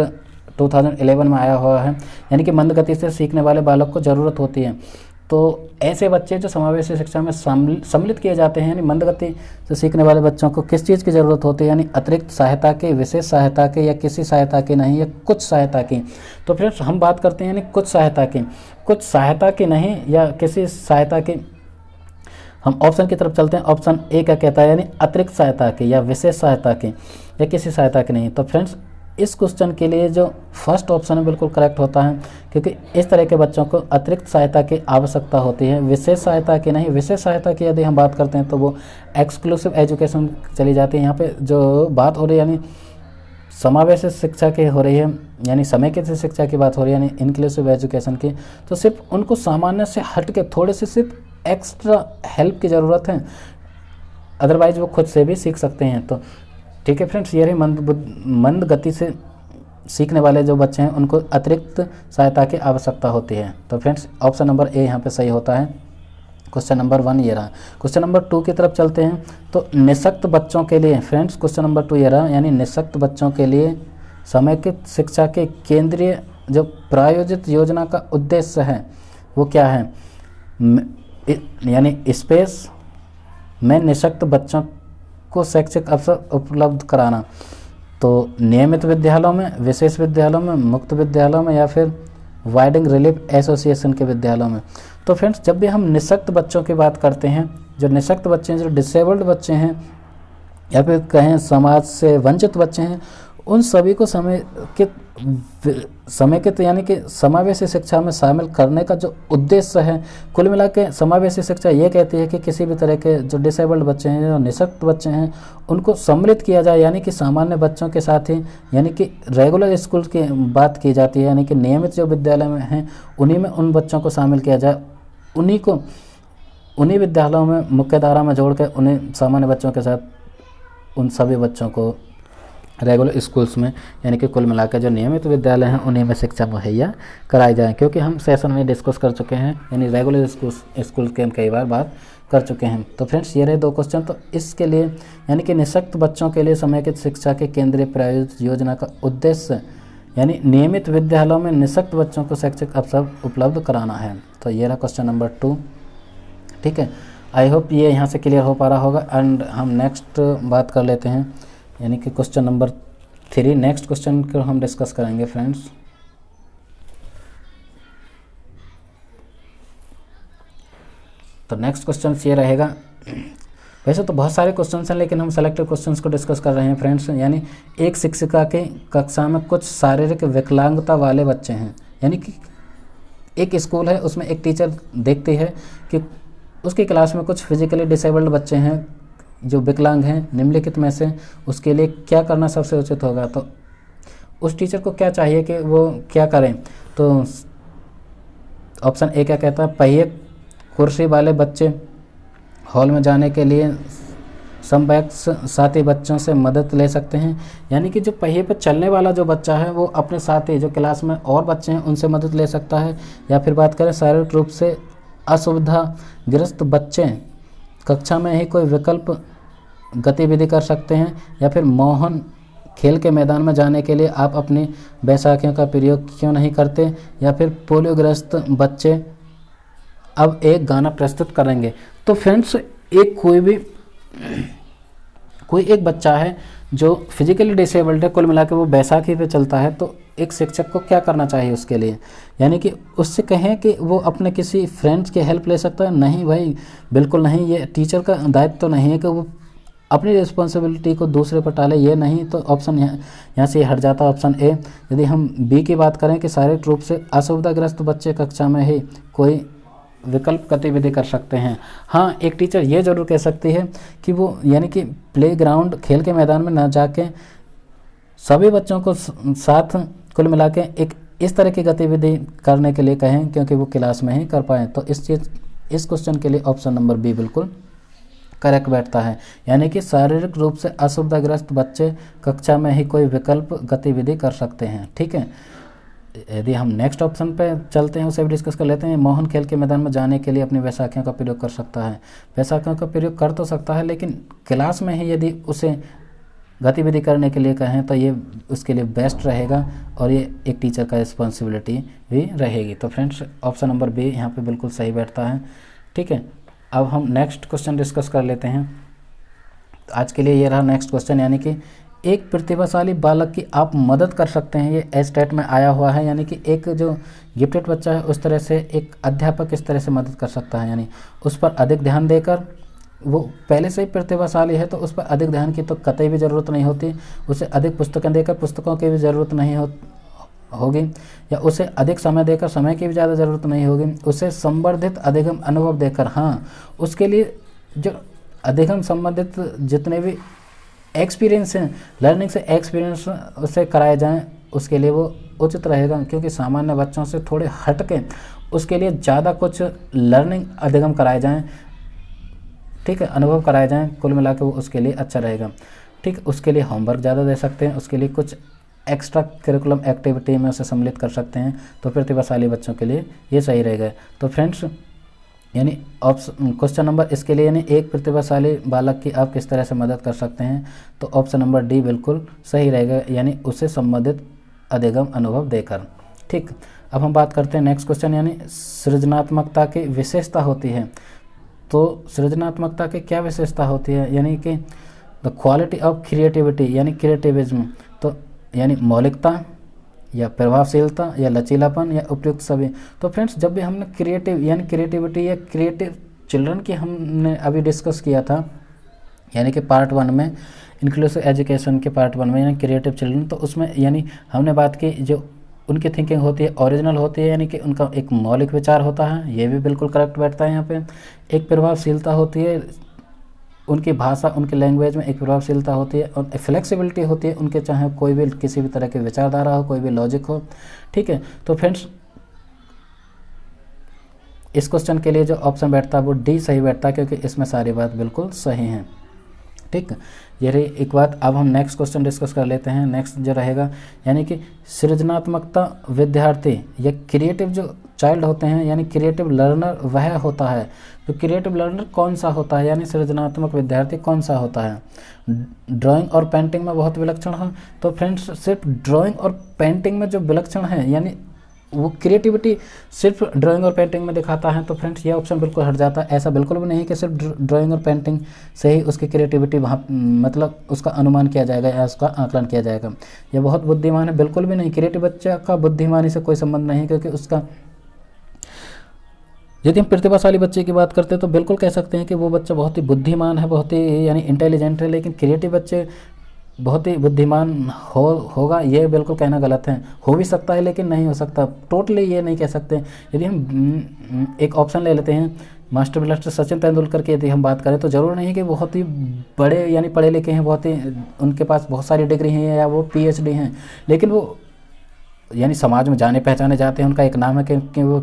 2011 में आया हुआ है, यानी कि मंद गति से सीखने वाले बालक को ज़रूरत होती है। तो ऐसे बच्चे जो समावेशी शिक्षा में सम्मिलित किए जाते हैं, यानी मंद गति से सीखने वाले बच्चों को किस चीज़ की ज़रूरत होती है, यानी अतिरिक्त सहायता के, विशेष सहायता के, या किसी सहायता की नहीं, या कुछ सहायता की। तो फिर हम बात करते हैं यानी कुछ सहायता की, कुछ सहायता की नहीं या किसी सहायता की। हम ऑप्शन की तरफ चलते हैं। ऑप्शन ए क्या कहता है, यानी अतिरिक्त सहायता की, या विशेष सहायता की, या किसी सहायता की नहीं। तो फ्रेंड्स इस क्वेश्चन के लिए जो फर्स्ट ऑप्शन है बिल्कुल करेक्ट होता है, क्योंकि इस तरह के बच्चों को अतिरिक्त सहायता की आवश्यकता होती है, विशेष सहायता की नहीं। विशेष सहायता की यदि हम बात करते हैं तो वो एक्सक्लूसिव एजुकेशन चली जाती है। यहाँ पे जो बात हो रही है यानी समावेशी शिक्षा की हो रही है, यानी समेकित शिक्षा की बात हो रही है, यानी इंक्लूसिव एजुकेशन की। तो सिर्फ उनको सामान्य से हट के थोड़े से सिर्फ एक्स्ट्रा हेल्प की ज़रूरत है, अदरवाइज वो खुद से भी सीख सकते हैं। तो ठीक है फ्रेंड्स, ये रही मंद गति से सीखने वाले जो बच्चे हैं उनको अतिरिक्त सहायता की आवश्यकता होती है। तो फ्रेंड्स ऑप्शन नंबर ए यहाँ पे सही होता है। क्वेश्चन नंबर 1 ये रहा। क्वेश्चन नंबर 2 की तरफ चलते हैं। तो निःशक्त बच्चों के लिए फ्रेंड्स क्वेश्चन नंबर 2 ये रहा, यानी निःशक्त बच्चों के लिए समेकित शिक्षा के केंद्रीय जो प्रायोजित योजना का उद्देश्य है वो क्या है, यानी स्पेस में निःशक्त बच्चों को शैक्षिक अवसर उपलब्ध कराना। तो नियमित विद्यालयों में, विशेष विद्यालयों में, मुक्त विद्यालयों में, या फिर वाइडिंग रिलीफ एसोसिएशन के विद्यालयों में। तो फ्रेंड्स जब भी हम निःशक्त बच्चों की बात करते हैं, जो निःशक्त बच्चे हैं, जो डिसेबल्ड बच्चे हैं, या फिर कहें समाज से वंचित बच्चे हैं, उन सभी को समेकित यानी कि समावेशी शिक्षा में शामिल करने का जो उद्देश्य है, कुल मिला के समावेशी शिक्षा ये कहती है कि किसी भी तरह के जो डिसेबल्ड बच्चे हैं, जो निःशक्त बच्चे हैं, उनको सम्मिलित किया जाए, यानी कि सामान्य बच्चों के साथ ही, यानी कि रेगुलर स्कूल की बात की जाती है, यानी कि नियमित जो विद्यालय में हैं उन्हीं में उन बच्चों को शामिल किया जाए, उन्हीं विद्यालयों में मुख्य धारा में जोड़ कर उन्हीं सामान्य बच्चों के साथ उन सभी बच्चों को रेगुलर स्कूल्स में, यानी कि कुल मिलाकर जो नियमित विद्यालय हैं उन्हीं में शिक्षा मुहैया कराई जाए। क्योंकि हम सेशन में डिस्कस कर चुके हैं, यानी रेगुलर स्कूल के हम कई बार बात कर चुके हैं। तो फ्रेंड्स ये रहे 2 क्वेश्चन। तो इसके लिए यानी कि निःशक्त बच्चों के लिए समेकित शिक्षा के केंद्रीय प्रायोजित योजना का उद्देश्य, यानी नियमित विद्यालयों में निःशक्त बच्चों को शैक्षिक अवसर उपलब्ध कराना है। तो ये रहा क्वेश्चन नंबर 2, ठीक है। आई होप ये यहाँ से क्लियर हो पा रहा होगा। एंड हम नेक्स्ट बात कर लेते हैं, यानी कि क्वेश्चन नंबर 3, नेक्स्ट क्वेश्चन को हम डिस्कस करेंगे फ्रेंड्स। तो नेक्स्ट क्वेश्चन ये रहेगा, वैसे तो बहुत सारे क्वेश्चन हैं लेकिन हम सेलेक्टेड क्वेश्चंस को डिस्कस कर रहे हैं फ्रेंड्स। यानी एक शिक्षिका के कक्षा में कुछ शारीरिक विकलांगता वाले बच्चे हैं, यानी कि एक स्कूल है, उसमें एक टीचर देखती है कि उसकी क्लास में कुछ फिजिकली डिसेबल्ड बच्चे हैं जो विकलांग हैं, निम्नलिखित में से उसके लिए क्या करना सबसे उचित होगा। तो उस टीचर को क्या चाहिए कि वो क्या करें, तो ऑप्शन ए क्या कहता है, पहिए कुर्सी वाले बच्चे हॉल में जाने के लिए समवयस्क साथी बच्चों से मदद ले सकते हैं, यानी कि जो पहिए पर चलने वाला जो बच्चा है वो अपने साथी जो क्लास में और बच्चे हैं उनसे मदद ले सकता है। या फिर बात करें शारीरिक रूप से असुविधाग्रस्त बच्चे कक्षा में ही कोई विकल्प गतिविधि कर सकते हैं। या फिर मोहन खेल के मैदान में जाने के लिए आप अपनी बैसाखियों का प्रयोग क्यों नहीं करते। या फिर पोलियोग्रस्त बच्चे अब एक गाना प्रस्तुत करेंगे। तो फ्रेंड्स कोई एक बच्चा है जो फिजिकली डिसेबल्ड है, कुल मिला के वो बैसाखी पे चलता है, तो एक शिक्षक को क्या करना चाहिए उसके लिए, यानी कि उससे कहें कि वो अपने किसी फ्रेंड्स की हेल्प ले सकता है। नहीं भाई, बिल्कुल नहीं, ये टीचर का दायित्व तो नहीं है कि वो अपनी रिस्पॉन्सिबिलिटी को दूसरे पर टाले, ये नहीं। तो ऑप्शन यहाँ से हट जाता है ऑप्शन ए। यदि हम बी की बात करें कि शारीरिक रूप से असुविधाग्रस्त बच्चे कक्षा में ही कोई विकल्प गतिविधि कर सकते हैं। हाँ, एक टीचर ये जरूर कह सकती है कि वो यानी कि प्लेग्राउंड खेल के मैदान में ना जाके सभी बच्चों को साथ कुल मिला के एक इस तरह की गतिविधि करने के लिए कहें क्योंकि वो क्लास में ही कर पाएँ। तो इस क्वेश्चन के लिए ऑप्शन नंबर बी बिल्कुल करेक्ट बैठता है, यानी कि शारीरिक रूप से असुविधाग्रस्त बच्चे कक्षा में ही कोई विकल्प गतिविधि कर सकते हैं। ठीक है, यदि हम नेक्स्ट ऑप्शन पे चलते हैं उसे भी डिस्कस कर लेते हैं। मोहन खेल के मैदान में जाने के लिए अपनी बैसाखियों का प्रयोग कर सकता है। बैसाखियों का प्रयोग कर तो सकता है, लेकिन क्लास में ही यदि उसे गतिविधि करने के लिए कहें तो ये उसके लिए बेस्ट रहेगा और ये एक टीचर का रिस्पॉन्सिबिलिटी भी रहेगी। तो फ्रेंड्स ऑप्शन नंबर बी यहाँ पे बिल्कुल सही बैठता है। ठीक है, अब हम नेक्स्ट क्वेश्चन डिस्कस कर लेते हैं। तो आज के लिए ये रहा नेक्स्ट क्वेश्चन, यानी कि एक प्रतिभाशाली बालक की आप मदद कर सकते हैं। ये एस्टेट में आया हुआ है, यानी कि एक जो गिफ्टेड बच्चा है उस तरह से एक अध्यापक इस तरह से मदद कर सकता है, यानी उस पर अधिक ध्यान देकर, वो पहले से ही प्रतिभाशाली है तो उस पर अधिक ध्यान की तो कतई भी ज़रूरत नहीं होती। उसे अधिक पुस्तकें देकर पुस्तकों की भी ज़रूरत नहीं होगी, या उसे अधिक समय देकर समय की भी ज़्यादा ज़रूरत नहीं होगी। उसे संवर्धित अधिगम अनुभव देकर, हाँ, उसके लिए जो अधिगम संबंधित जितने भी एक्सपीरियंस हैं, लर्निंग से एक्सपीरियंस उसे कराए जाएं, उसके लिए वो उचित रहेगा। क्योंकि सामान्य बच्चों से थोड़े हट के उसके लिए ज़्यादा कुछ लर्निंग अधिगम कराए जाएं, ठीक है, अनुभव कराए जाएं, कुल मिला के वो उसके लिए अच्छा रहेगा। ठीक, उसके लिए होमवर्क ज़्यादा दे सकते हैं, उसके लिए कुछ एक्स्ट्रा करिकुलम एक्टिविटी में उसे सम्मिलित कर सकते हैं, तो प्रतिभाशाली बच्चों के लिए ये सही रहेगा। तो फ्रेंड्स यानी ऑप्शन क्वेश्चन नंबर इसके लिए, यानी एक प्रतिभाशाली बालक की आप किस तरह से मदद कर सकते हैं, तो ऑप्शन नंबर डी बिल्कुल सही रहेगा, यानी उसे संबंधित अधिगम अनुभव देकर। ठीक, अब हम बात करते हैं नेक्स्ट क्वेश्चन, यानी सृजनात्मकता की विशेषता होती है। तो सृजनात्मकता की क्या विशेषता होती है, यानी कि द क्वालिटी ऑफ क्रिएटिविटी, यानी क्रिएटिविज्म, तो यानी मौलिकता या प्रभावशीलता या लचीलापन या उपयुक्त सभी। तो फ्रेंड्स जब भी हमने क्रिएटिव यानी क्रिएटिविटी या क्रिएटिव चिल्ड्रन की हमने अभी डिस्कस किया था, यानी कि पार्ट 1 में इंक्लूसिव एजुकेशन के पार्ट 1 में, यानी क्रिएटिव चिल्ड्रन, तो उसमें यानी हमने बात की जो उनकी थिंकिंग होती है ओरिजिनल होती है, यानी कि उनका एक मौलिक विचार होता है, ये भी बिल्कुल करेक्ट बैठता है यहाँ पे। एक प्रभावशीलता होती है, उनकी भाषा उनकी लैंग्वेज में एक प्रभावशीलता होती है, और फ्लेक्सिबिलिटी होती है उनके, चाहे कोई भी किसी भी तरह के विचारधारा हो, कोई भी लॉजिक हो। ठीक है, तो फ्रेंड्स इस क्वेश्चन के लिए जो ऑप्शन बैठता है वो डी सही बैठता है, क्योंकि इसमें सारी बात बिल्कुल सही है। ठीक, ये रही एक बात। अब हम नेक्स्ट क्वेश्चन डिस्कस कर लेते हैं। नेक्स्ट जो रहेगा, यानी कि सृजनात्मकता विद्यार्थी या क्रिएटिव जो चाइल्ड होते हैं, यानी क्रिएटिव लर्नर वह होता है। तो क्रिएटिव लर्नर कौन सा होता है, यानी सृजनात्मक विद्यार्थी कौन सा होता है। ड्राइंग और पेंटिंग में बहुत विलक्षण है। तो फ्रेंड्स सिर्फ ड्राइंग और पेंटिंग में जो विलक्षण है, यानी वो क्रिएटिविटी सिर्फ ड्राइंग और पेंटिंग में दिखाता है, तो फ्रेंड्स ये ऑप्शन बिल्कुल हट जाता है। ऐसा बिल्कुल भी नहीं कि सिर्फ ड्राइंग और पेंटिंग से ही उसकी क्रिएटिविटी वहाँ मतलब उसका अनुमान किया जाएगा या उसका आकलन किया जाएगा। ये बहुत बुद्धिमान है, बिल्कुल भी नहीं। क्रिएटिव बच्चा का बुद्धिमानी से कोई संबंध नहीं, क्योंकि उसका यदि हम प्रतिभाशाली बच्चे की बात करते हैं तो बिल्कुल कह सकते हैं कि वो बच्चा बहुत ही बुद्धिमान है, बहुत ही यानी इंटेलिजेंट है। लेकिन क्रिएटिव बच्चे बहुत ही बुद्धिमान होगा ये बिल्कुल कहना गलत है। हो भी सकता है लेकिन नहीं हो सकता, टोटली ये नहीं कह सकते। यदि हम एक ऑप्शन ले लेते हैं मास्टर ब्लास्टर सचिन तेंदुलकर की यदि हम बात करें तो ज़रूर नहीं कि बहुत ही बड़े यानी पढ़े लिखे हैं, बहुत ही उनके पास बहुत सारी डिग्री हैं या वो PhD हैं, लेकिन वो यानी समाज में जाने पहचाने जाते हैं। उनका एक नाम है कि वो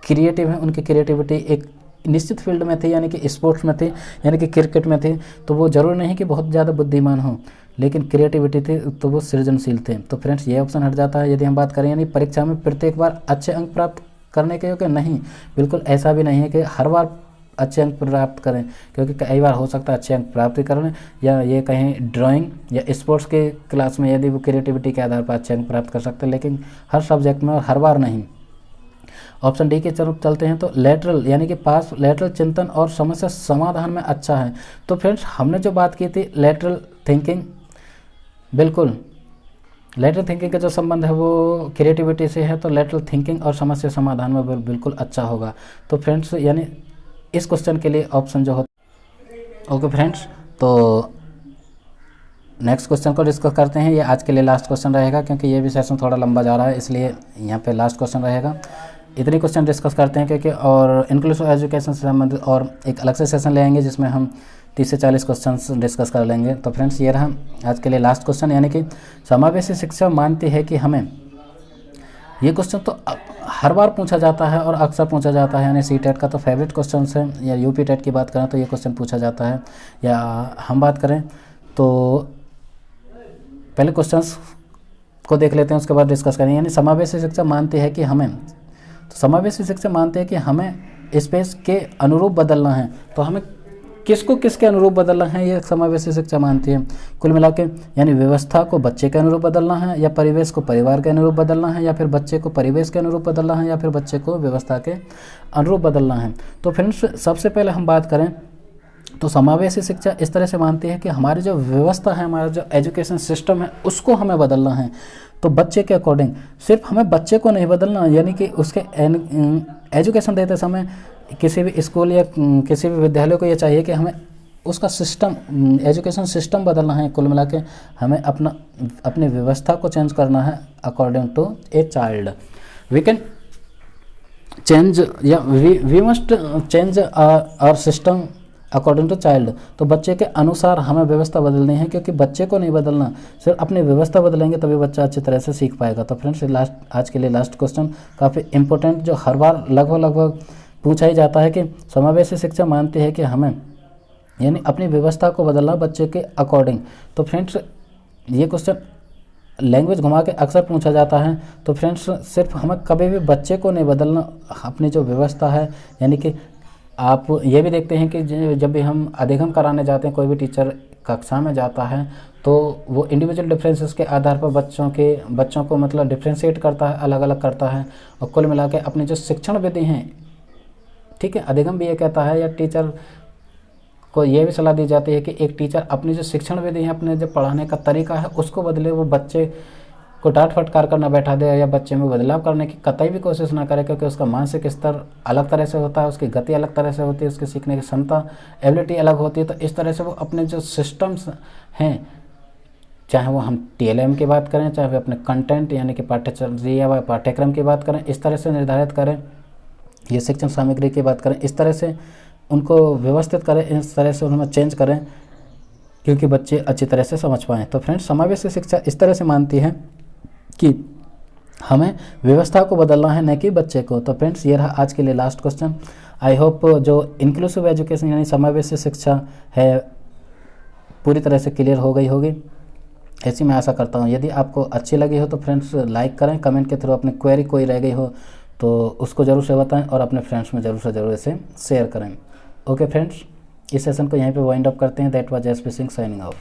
क्रिएटिव हैं, उनकी क्रिएटिविटी एक निश्चित फील्ड में थी, यानी कि स्पोर्ट्स में थी, यानी कि क्रिकेट में थी। तो वो ज़रूर नहीं कि बहुत ज़्यादा बुद्धिमान हो, लेकिन क्रिएटिविटी थी तो वो सृजनशील थे। तो फ्रेंड्स ये ऑप्शन हट जाता है। यदि हम बात करें यानी परीक्षा में प्रत्येक बार अच्छे अंक प्राप्त करने के योग्य, नहीं, बिल्कुल ऐसा भी नहीं है कि हर बार अच्छे अंक प्राप्त करें, क्योंकि कई बार हो सकता है अच्छे अंक प्राप्त करें, या ये कहें ड्राइंग या स्पोर्ट्स के क्लास में यदि वो क्रिएटिविटी के आधार पर अच्छे अंक प्राप्त कर सकते हैं, लेकिन हर सब्जेक्ट में और हर बार नहीं। ऑप्शन डी की तरफ चलते हैं तो लेटरल यानी कि पास लेटरल चिंतन और समस्या समाधान में अच्छा है। तो फ्रेंड्स हमने जो बात की थी लेटरल थिंकिंग, बिल्कुल लेटरल थिंकिंग का जो संबंध है वो क्रिएटिविटी से है, तो लेटरल थिंकिंग और समस्या समाधान में बिल्कुल अच्छा होगा। तो फ्रेंड्स यानी इस क्वेश्चन के लिए ऑप्शन जो होता। ओके फ्रेंड्स, तो नेक्स्ट क्वेश्चन को डिस्कस करते हैं। ये आज के लिए लास्ट क्वेश्चन रहेगा, क्योंकि ये भी सेशन थोड़ा लंबा जा रहा है, इसलिए यहाँ पे लास्ट क्वेश्चन रहेगा। इतने क्वेश्चन डिस्कस करते हैं क्योंकि और इंक्लूसिव एजुकेशन से संबंधित और एक अलग से सेशन ले आएंगे जिसमें हम 30 से 40 क्वेश्चन डिस्कस कर लेंगे। तो फ्रेंड्स ये रहा आज के लिए लास्ट क्वेश्चन, यानी कि समावेशी शिक्षा मानती है कि हमें, ये क्वेश्चन तो हर बार पूछा जाता है और अक्सर पूछा जाता है, यानी CTET का तो फेवरेट क्वेश्चन है, या UP टेट की बात करें तो ये क्वेश्चन पूछा जाता है, या हम बात करें तो पहले क्वेश्चंस को देख लेते हैं उसके बाद डिस्कस करेंगे। यानी समावेशी शिक्षा मानती है कि हमें, तो समावेशी शिक्षा मानते हैं कि हमें स्पेस के अनुरूप बदलना है। तो हमें किसको किसके अनुरूप बदलना है, ये समावेशी शिक्षा मानती है। कुल मिला के यानी व्यवस्था को बच्चे के अनुरूप बदलना है, या परिवेश को परिवार के अनुरूप बदलना है, या फिर बच्चे को परिवेश के अनुरूप बदलना है, या फिर बच्चे को व्यवस्था के अनुरूप बदलना है। तो फ्रेंड्स सबसे पहले हम बात करें तो समावेशी शिक्षा इस तरह से मानती है कि हमारी जो व्यवस्था है, हमारा जो एजुकेशन सिस्टम है, उसको हमें बदलना है। तो बच्चे के अकॉर्डिंग, सिर्फ हमें बच्चे को नहीं बदलना, यानी कि उसके एजुकेशन देते समय किसी भी स्कूल या किसी भी विद्यालय को ये चाहिए कि हमें उसका सिस्टम, एजुकेशन सिस्टम बदलना है। कुल मिला के हमें अपनी व्यवस्था को चेंज करना है according to a child. We can change या we must change our system according to child. तो बच्चे के अनुसार हमें व्यवस्था बदलनी है, क्योंकि बच्चे को नहीं बदलना, सिर्फ अपनी व्यवस्था बदलेंगे तभी बच्चा अच्छी तरह से सीख पाएगा। तो फ्रेंड्स आज के लिए लास्ट क्वेश्चन काफ़ी इंपॉर्टेंट, जो हर बार लगभग पूछा ही जाता है कि समावेशी शिक्षा मानती है कि हमें यानी अपनी व्यवस्था को बदलना बच्चे के अकॉर्डिंग। तो फ्रेंड्स ये क्वेश्चन लैंग्वेज घुमा के अक्सर पूछा जाता है। तो फ्रेंड्स सिर्फ हमें कभी भी बच्चे को नहीं बदलना, अपनी जो व्यवस्था है, यानी कि आप ये भी देखते हैं कि जब भी हम अधिगम कराने जाते हैं, कोई भी टीचर कक्षा में जाता है तो वो इंडिविजुअल डिफरेंसेस के आधार पर बच्चों को मतलब डिफ्रेंशिएट करता है, अलग अलग करता है। और कुल मिला के अपनी जो शिक्षण विधि हैं, ठीक है, अधिगम भी ये कहता है, या टीचर को ये भी सलाह दी जाती है कि एक टीचर अपनी जो शिक्षण विधि है, अपने जो पढ़ाने का तरीका है, उसको बदले। वो बच्चे को डांट फटकार कर ना बैठा दे, या बच्चे में बदलाव करने की कतई भी कोशिश ना करे, क्योंकि उसका मानसिक स्तर अलग तरह से होता है, उसकी गति अलग तरह से होती है, उसके सीखने की क्षमता एबिलिटी अलग होती है। तो इस तरह से वो अपने जो सिस्टम्स हैं, चाहे वो हम TLM की बात करें, चाहे अपने कंटेंट यानी कि पाठ्यक्रम की बात करें, इस तरह से निर्धारित करें, ये शिक्षण सामग्री की बात करें, इस तरह से उनको व्यवस्थित करें, इस तरह से उन्हें चेंज करें, क्योंकि बच्चे अच्छी तरह से समझ पाएँ। तो फ्रेंड्स समावेशी शिक्षा इस तरह से मानती है कि हमें व्यवस्था को बदलना है, न कि बच्चे को। तो फ्रेंड्स ये रहा आज के लिए लास्ट क्वेश्चन। आई होप जो इंक्लूसिव एजुकेशन यानी समावेशी शिक्षा है पूरी तरह से क्लियर हो गई होगी, ऐसी मैं आशा करता हूँ। यदि आपको अच्छी लगी हो तो फ्रेंड्स लाइक करें, कमेंट के थ्रू अपनी क्वेरी कोई रह गई हो तो उसको ज़रूर से बताएं, और अपने फ्रेंड्स में ज़रूर से ज़रूर इसे शेयर करें। ओके फ्रेंड्स, इस सेशन को यहीं पे वाइंड अप करते हैं। That was SP Singh signing off.